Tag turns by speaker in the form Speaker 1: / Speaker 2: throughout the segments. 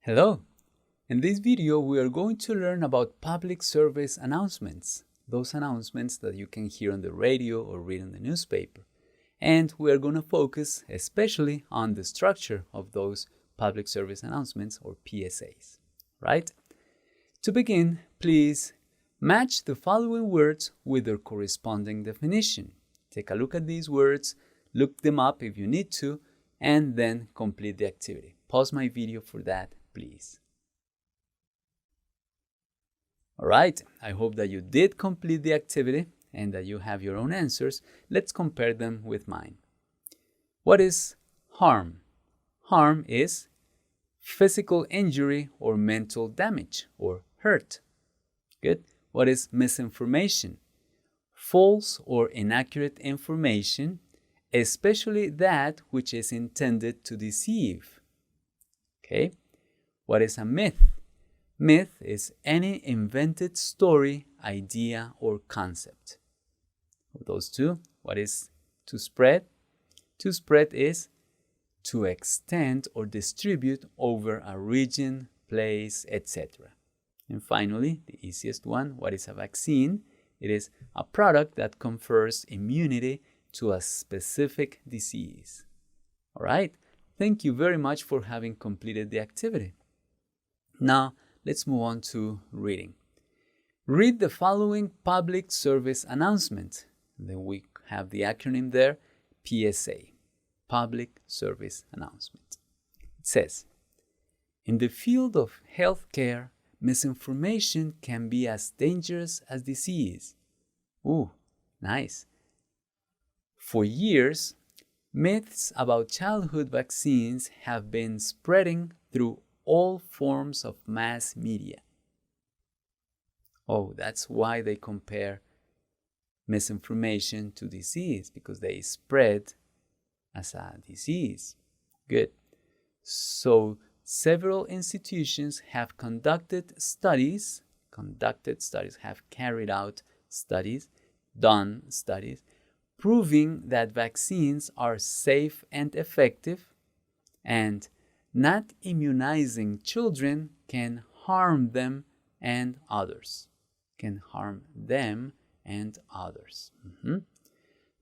Speaker 1: Hello! In this video, we are going to learn about public service announcements, those announcements that you can hear on the radio or read in the newspaper. And we are going to focus especially on the structure of those public service announcements or PSAs, right? To begin, please match the following words with their corresponding definition. Take a look at these words, look them up if you need to, and then complete the activity. Pause my video for that, please. All right, I hope that you did complete the activity and that you have your own answers. Let's compare them with mine. What is harm? Harm is physical injury or mental damage or hurt. Good. What is misinformation? False or inaccurate information, especially that which is intended to deceive. Okay. What is a myth? Myth is any invented story, idea, or concept. Of those two, what is to spread? To spread is to extend or distribute over a region, place, etc. And finally, the easiest one, what is a vaccine? It is a product that confers immunity to a specific disease. All right, thank you very much for having completed the activity. Now, let's move on to reading. Read the following public service announcement. Then we have the acronym there, PSA, Public Service Announcement. It says, in the field of healthcare, misinformation can be as dangerous as disease. Ooh, nice. For years, myths about childhood vaccines have been spreading through all forms of mass media. Oh, that's why they compare misinformation to disease, because they spread as a disease. Good. So several institutions have have carried out studies, done studies, proving that vaccines are safe and effective, and not immunizing children can harm them and others.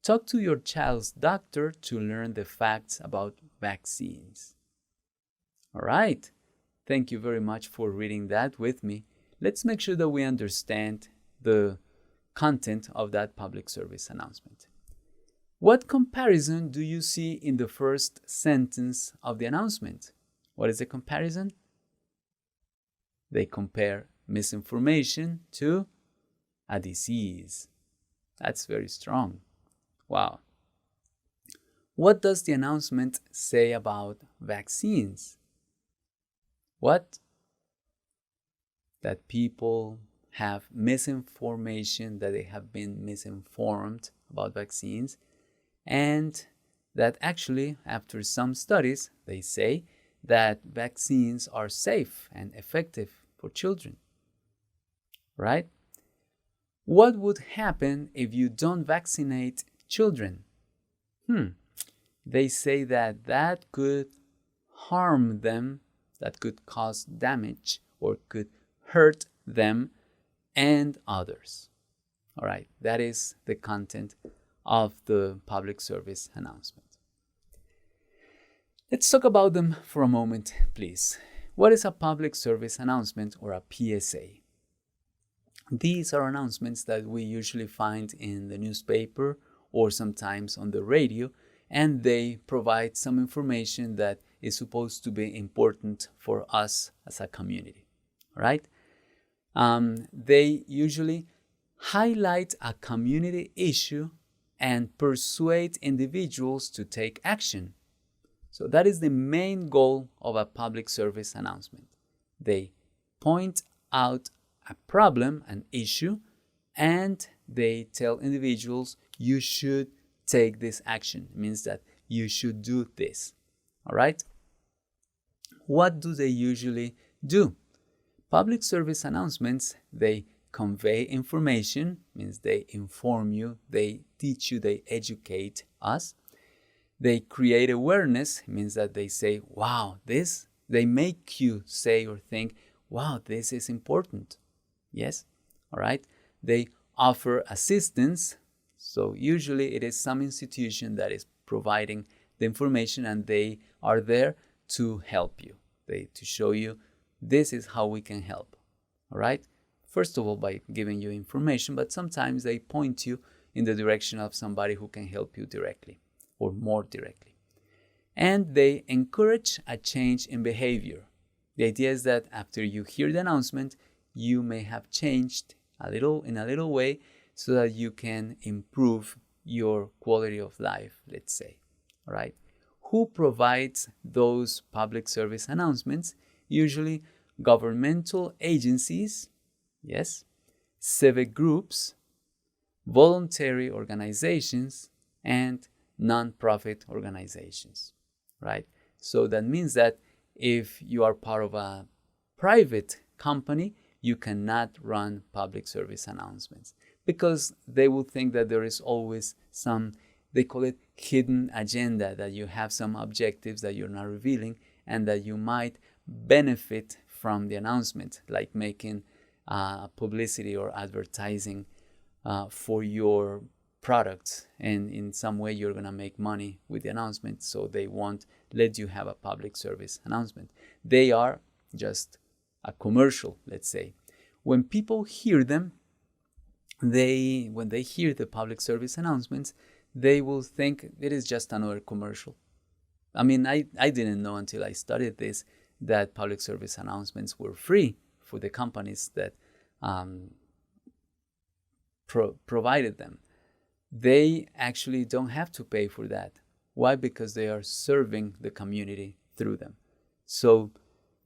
Speaker 1: Talk to your child's doctor to learn the facts about vaccines. All right. Thank you very much for reading that with me. Let's make sure that we understand the content of that public service announcement. What comparison do you see in the first sentence of the announcement? What is the comparison? They compare misinformation to a disease. That's very strong. Wow. What does the announcement say about vaccines? What? That people have misinformation, that they have been misinformed about vaccines, and that actually, after some studies, they say that vaccines are safe and effective for children. Right? What would happen if you don't vaccinate children? They say that could harm them, that could cause damage or could hurt them and others. All right, that is the content of the public service announcement. Let's talk about them for a moment, please. What is a public service announcement or a PSA? These are announcements that we usually find in the newspaper or sometimes on the radio, and they provide some information that is supposed to be important for us as a community, right? They usually highlight a community issue and persuade individuals to take action. So that is the main goal of a public service announcement. They point out a problem, an issue, and they tell individuals you should take this action. It means that you should do this. All right? What do they usually do? Public service announcements, they convey information, means they inform you, they teach you, they educate us. They create awareness, means that they say, wow, this They make you say or think, wow, this is important. Yes? All right? They offer assistance. So usually it is some institution that is providing the information, and they are there to help you. To show you this is how we can help. All right? First of all, by giving you information, but sometimes they point you in the direction of somebody who can help you directly or more directly. And they encourage a change in behavior. The idea is that after you hear the announcement, you may have changed in a little way so that you can improve your quality of life, let's say. All right? Who provides those public service announcements? Usually governmental agencies, yes, civic groups, voluntary organizations, and non-profit organizations, right? So that means that if you are part of a private company, you cannot run public service announcements because they will think that there is always some, they call it hidden agenda, that you have some objectives that you're not revealing and that you might benefit from the announcement, like making publicity or advertising for your products, and in some way you're going to make money with the announcement, so they won't let you have a public service announcement. They are just a commercial, let's say. When people hear them, when they hear the public service announcements, they will think it is just another commercial. I mean, I didn't know until I studied this that public service announcements were free for the companies that provided them. They actually don't have to pay for that. Why? Because they are serving the community through them. So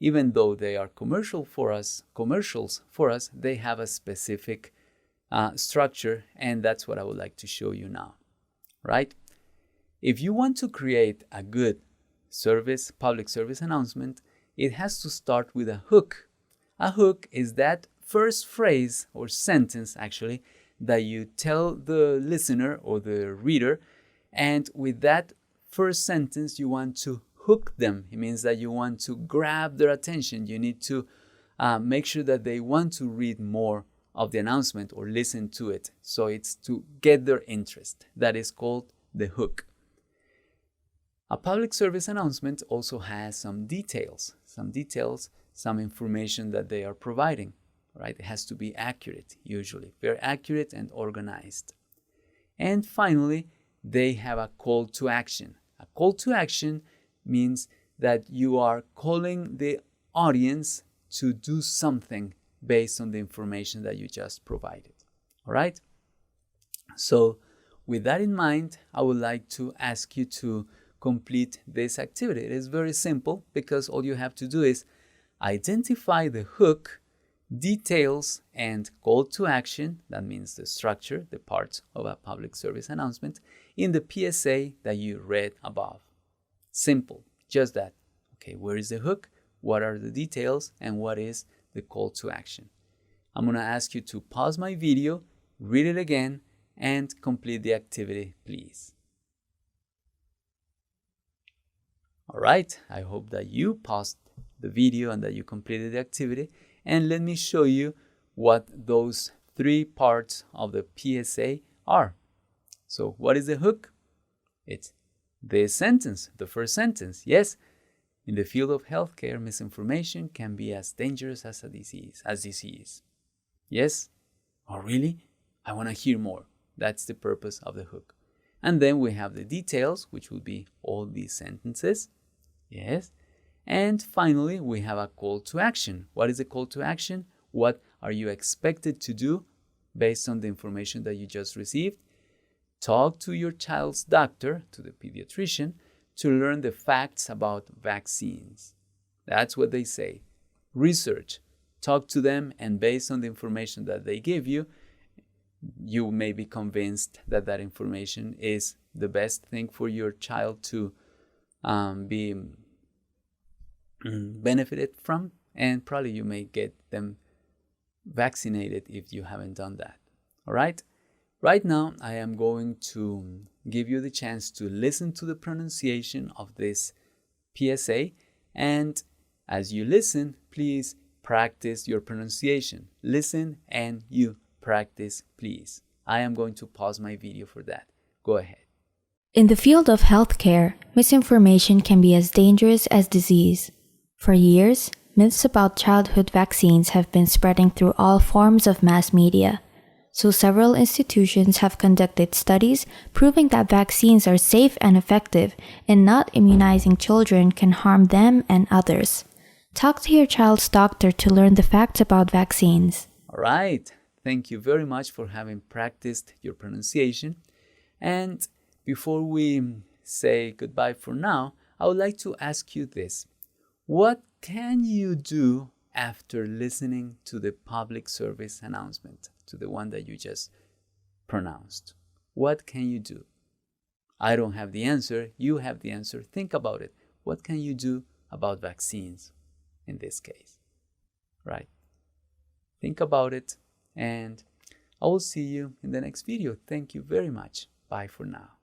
Speaker 1: even though they are commercials for us, they have a specific structure, and that's what I would like to show you now, right? If you want to create a good public service announcement, it has to start with a hook. A hook is that first phrase or sentence, actually, that you tell the listener or the reader, and with that first sentence you want to hook them. It means that you want to grab their attention. You need to make sure that they want to read more of the announcement or listen to it. So it's to get their interest. That is called the hook. A public service announcement also has some details, some information that they are providing. Right? It has to be accurate, usually, very accurate and organized. And finally, they have a call to action. A call to action means that you are calling the audience to do something based on the information that you just provided. All right? So with that in mind, I would like to ask you to complete this activity. It is very simple because all you have to do is identify the hook, details, and call to action. That means the structure, the parts of a public service announcement in the PSA that you read above. Simple, just that. Okay, where is the hook? What are the details? And what is the call to action? I'm going to ask you to pause my video, read it again, and complete the activity, please. All right, I hope that you paused the video and that you completed the activity. And let me show you what those three parts of the PSA are. So what is the hook? It's this sentence, the first sentence. Yes, in the field of healthcare, misinformation can be as dangerous as a disease. Yes? Oh, really? I want to hear more. That's the purpose of the hook. And then we have the details, which will be all these sentences. Yes? And finally, we have a call to action. What is a call to action? What are you expected to do based on the information that you just received? Talk to your child's doctor, to the pediatrician, to learn the facts about vaccines. That's what they say. Research. Talk to them, and based on the information that they give you, you may be convinced that that information is the best thing for your child to be benefited from, and probably you may get them vaccinated if you haven't done that. All right? Right now, I am going to give you the chance to listen to the pronunciation of this PSA, and As you listen, please practice your pronunciation. Listen and you practice, please. I am going to pause my video for that. Go ahead.
Speaker 2: In the field of healthcare, misinformation can be as dangerous as disease. For years, myths about childhood vaccines have been spreading through all forms of mass media. So several institutions have conducted studies proving that vaccines are safe and effective, and not immunizing children can harm them and others. Talk to your child's doctor to learn the facts about vaccines.
Speaker 1: All right. Thank you very much for having practiced your pronunciation. And before we say goodbye for now, I would like to ask you this. What can you do after listening to the public service announcement, to the one that you just pronounced? What can you do? I don't have the answer. You have the answer. Think about it. What can you do about vaccines in this case? Right? Think about it, and I will see you in the next video. Thank you very much. Bye for now.